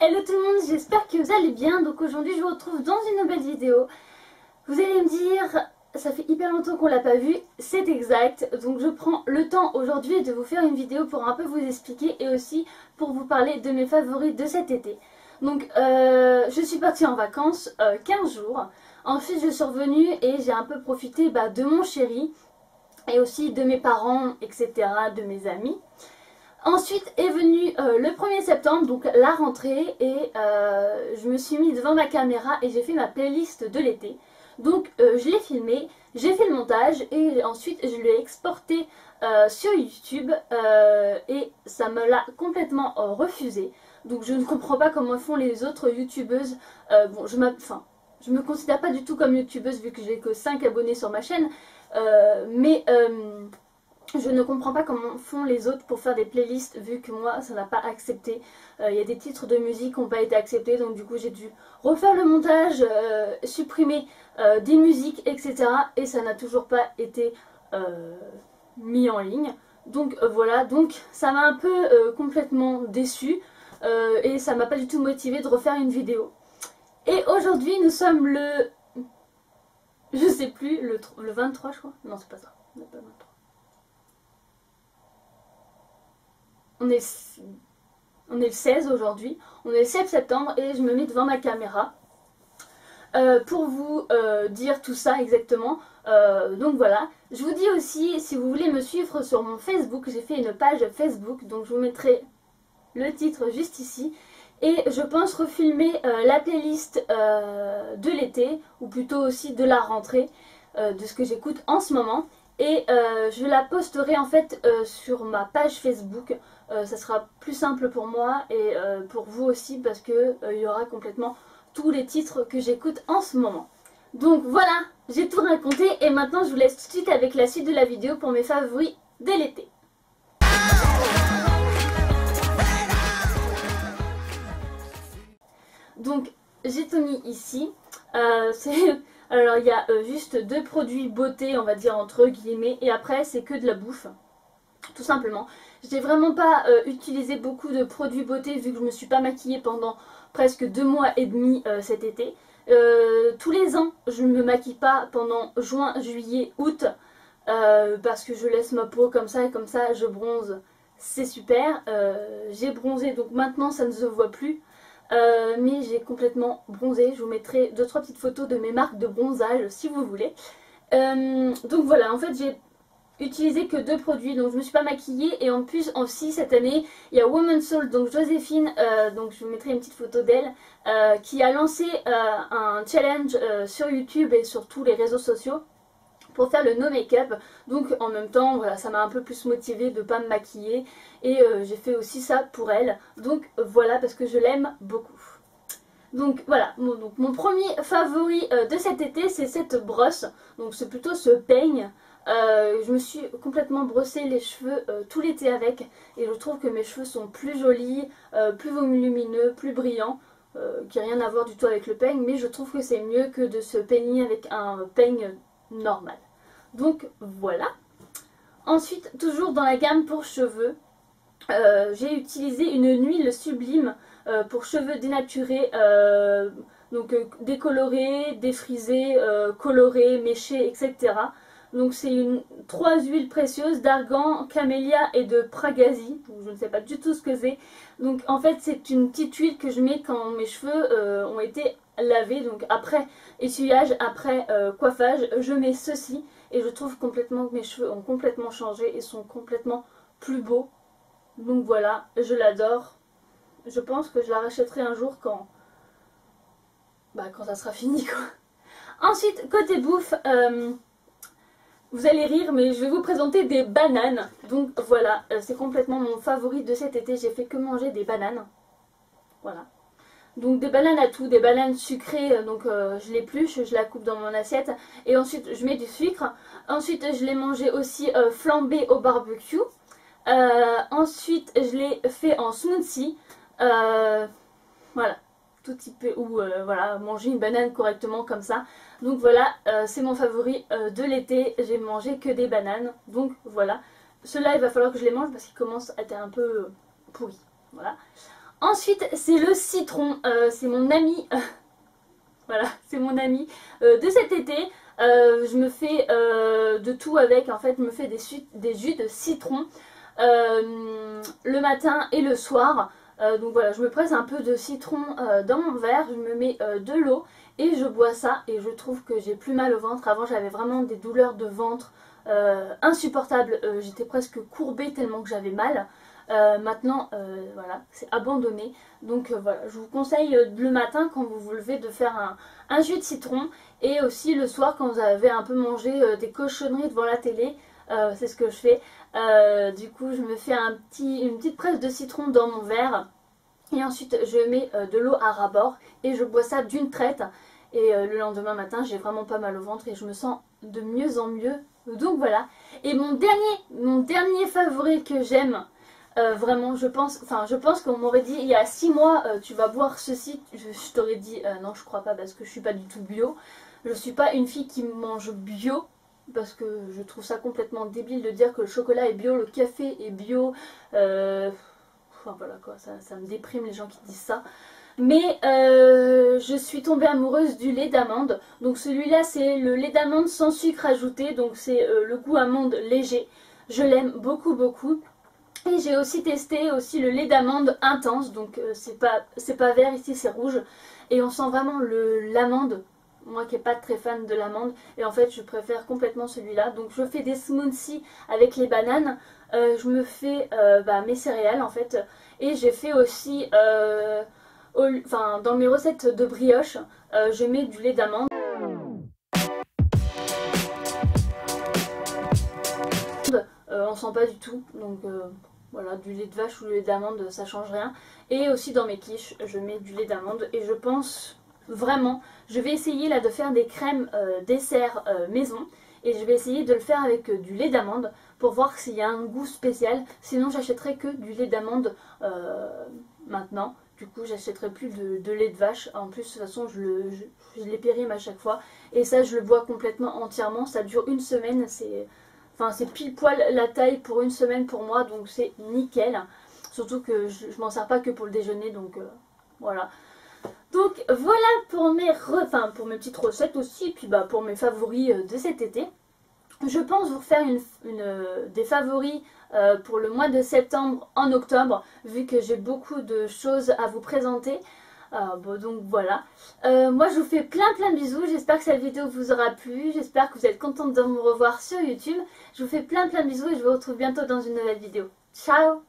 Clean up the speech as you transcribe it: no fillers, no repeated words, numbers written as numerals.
Hello tout le monde, j'espère que vous allez bien. Donc aujourd'hui je vous retrouve dans une nouvelle vidéo. Vous allez me dire, ça fait hyper longtemps qu'on l'a pas vu, c'est exact. Donc je prends le temps aujourd'hui de vous faire une vidéo pour un peu vous expliquer et aussi pour vous parler de mes favoris de cet été. Donc je suis partie en vacances 15 jours. Ensuite je suis revenue et j'ai un peu profité de mon chéri et aussi de mes parents, etc., de mes amis. Ensuite est venu le 1er septembre, donc la rentrée, et je me suis mis devant ma caméra et j'ai fait ma playlist de l'été. Donc je l'ai filmé, j'ai fait le montage et ensuite je l'ai exporté sur YouTube et ça me l'a complètement refusé. Donc je ne comprends pas comment font les autres youtubeuses. Bon, je me considère pas du tout comme youtubeuse vu que j'ai que 5 abonnés sur ma chaîne, mais je ne comprends pas comment font les autres pour faire des playlists vu que moi ça n'a pas accepté. Il y a des titres de musique qui n'ont pas été acceptés, donc du coup j'ai dû refaire le montage, supprimer des musiques, etc. Et ça n'a toujours pas été mis en ligne. Donc voilà, donc ça m'a un peu complètement déçue et ça m'a pas du tout motivé de refaire une vidéo. Et aujourd'hui nous sommes le... je sais plus, le 23 je crois. Non c'est pas ça, on n'est pas le 23. On est le 16 aujourd'hui, on est le 7 septembre et je me mets devant ma caméra pour vous dire tout ça exactement. Donc voilà, je vous dis aussi, si vous voulez me suivre sur mon Facebook, j'ai fait une page Facebook, donc je vous mettrai le titre juste ici. Et je pense refilmer la playlist de l'été, ou plutôt aussi de la rentrée, de ce que j'écoute en ce moment. Et je la posterai en fait sur ma page Facebook. Ça sera plus simple pour moi et pour vous aussi parce que il y aura complètement tous les titres que j'écoute en ce moment. Donc voilà, j'ai tout raconté et maintenant je vous laisse tout de suite avec la suite de la vidéo pour mes favoris de l'été. Donc j'ai tout mis ici. Alors il y a juste deux produits beauté, on va dire entre guillemets, et après c'est que de la bouffe, tout simplement. Je n'ai vraiment pas utilisé beaucoup de produits beauté vu que je ne me suis pas maquillée pendant presque 2 mois et demi cet été. Tous les ans je ne me maquille pas pendant juin, juillet, août parce que je laisse ma peau comme ça et comme ça je bronze. C'est super. J'ai bronzé donc maintenant ça ne se voit plus. Mais j'ai complètement bronzé. Je vous mettrai 2-3 petites photos de mes marques de bronzage si vous voulez. Donc voilà, en fait j'ai utilisé que 2 produits, donc je me suis pas maquillée. Et en plus aussi cette année il y a Woman Soul, donc Joséphine, donc je vous mettrai une petite photo d'elle, qui a lancé un challenge sur YouTube et sur tous les réseaux sociaux pour faire le no make-up. Donc en même temps voilà, ça m'a un peu plus motivée de ne pas me maquiller et j'ai fait aussi ça pour elle. Donc voilà, parce que je l'aime beaucoup. Donc voilà, mon premier favori de cet été c'est cette brosse. Donc c'est plutôt ce peigne. Je me suis complètement brossé les cheveux tout l'été avec et je trouve que mes cheveux sont plus jolis, plus volumineux, plus brillants, qui n'a rien à voir du tout avec le peigne, mais je trouve que c'est mieux que de se peigner avec un peigne normal. Donc voilà. Ensuite, toujours dans la gamme pour cheveux, j'ai utilisé une huile sublime pour cheveux dénaturés, donc décolorés, défrisés, colorés, méchés, etc. Donc c'est 3 huiles précieuses d'argan, camélia et de pragazie. Je ne sais pas du tout ce que c'est. Donc en fait c'est une petite huile que je mets quand mes cheveux ont été lavés. Donc après essuyage, après coiffage, je mets ceci. Et je trouve complètement que mes cheveux ont complètement changé et sont complètement plus beaux. Donc voilà, je l'adore. Je pense que je la rachèterai un jour quand ça sera fini quoi. Ensuite, côté bouffe, vous allez rire mais je vais vous présenter des bananes. Donc voilà, c'est complètement mon favori de cet été. J'ai fait que manger des bananes. Voilà. Donc des bananes à tout, des bananes sucrées, donc je l'épluche, je la coupe dans mon assiette et ensuite je mets du sucre. Ensuite je l'ai mangé aussi flambé au barbecue. Ensuite je l'ai fait en smoothie. Voilà, tout type ou voilà, manger une banane correctement comme ça. Donc voilà, c'est mon favori de l'été. J'ai mangé que des bananes, donc voilà. Ceux-là il va falloir que je les mange parce qu'ils commencent à être un peu pourris. Voilà. Ensuite c'est le citron, c'est mon ami, voilà, c'est mon ami de cet été. Je me fais de tout avec, en fait je me fais des jus de citron le matin et le soir. Donc voilà, je me presse un peu de citron dans mon verre, je me mets de l'eau et je bois ça et je trouve que j'ai plus mal au ventre. Avant j'avais vraiment des douleurs de ventre insupportables, j'étais presque courbée tellement que j'avais mal. Maintenant voilà, c'est abandonné. Donc voilà, je vous conseille le matin quand vous vous levez de faire un jus de citron et aussi le soir quand vous avez un peu mangé des cochonneries devant la télé. C'est ce que je fais. Du coup je me fais une petite presse de citron dans mon verre et ensuite je mets de l'eau à ras-bord et je bois ça d'une traite et le lendemain matin j'ai vraiment pas mal au ventre et je me sens de mieux en mieux. Donc voilà. Et mon dernier favori que j'aime vraiment, je pense qu'on m'aurait dit il y a 6 mois tu vas boire ceci, je t'aurais dit non je crois pas parce que je suis pas du tout bio. Je suis pas une fille qui mange bio parce que je trouve ça complètement débile de dire que le chocolat est bio, le café est bio. Enfin voilà quoi, ça me déprime les gens qui disent ça. Mais je suis tombée amoureuse du lait d'amande. Donc celui-là c'est le lait d'amande sans sucre ajouté. Donc c'est le goût amande léger. Je l'aime beaucoup beaucoup. Et j'ai aussi testé aussi le lait d'amande intense. Donc c'est pas vert ici, c'est rouge. Et on sent vraiment l'amande. Moi qui n'ai pas très fan de l'amande. Et en fait je préfère complètement celui-là. Donc je fais des smoothies avec les bananes. Je me fais mes céréales en fait. Et j'ai fait aussi... dans mes recettes de brioche, je mets du lait d'amande. On sent pas du tout, donc voilà, du lait de vache ou du lait d'amande, ça change rien. Et aussi dans mes quiches, je mets du lait d'amande et je pense vraiment, je vais essayer là de faire des crèmes dessert maison. Et je vais essayer de le faire avec du lait d'amande pour voir s'il y a un goût spécial. Sinon j'achèterai que du lait d'amande maintenant. Du coup j'achèterai plus de lait de vache. En plus de toute façon je les périme à chaque fois. Et ça je le bois complètement entièrement. Ça dure une semaine. C'est pile poil la taille pour une semaine pour moi. Donc c'est nickel. Surtout que je m'en sers pas que pour le déjeuner. Donc voilà. Donc voilà pour pour mes petites recettes aussi, et puis pour mes favoris de cet été. Je pense vous refaire des favoris pour le mois de septembre en octobre, vu que j'ai beaucoup de choses à vous présenter. Donc voilà. Moi je vous fais plein de bisous, j'espère que cette vidéo vous aura plu, j'espère que vous êtes contente de me revoir sur YouTube. Je vous fais plein de bisous et je vous retrouve bientôt dans une nouvelle vidéo. Ciao!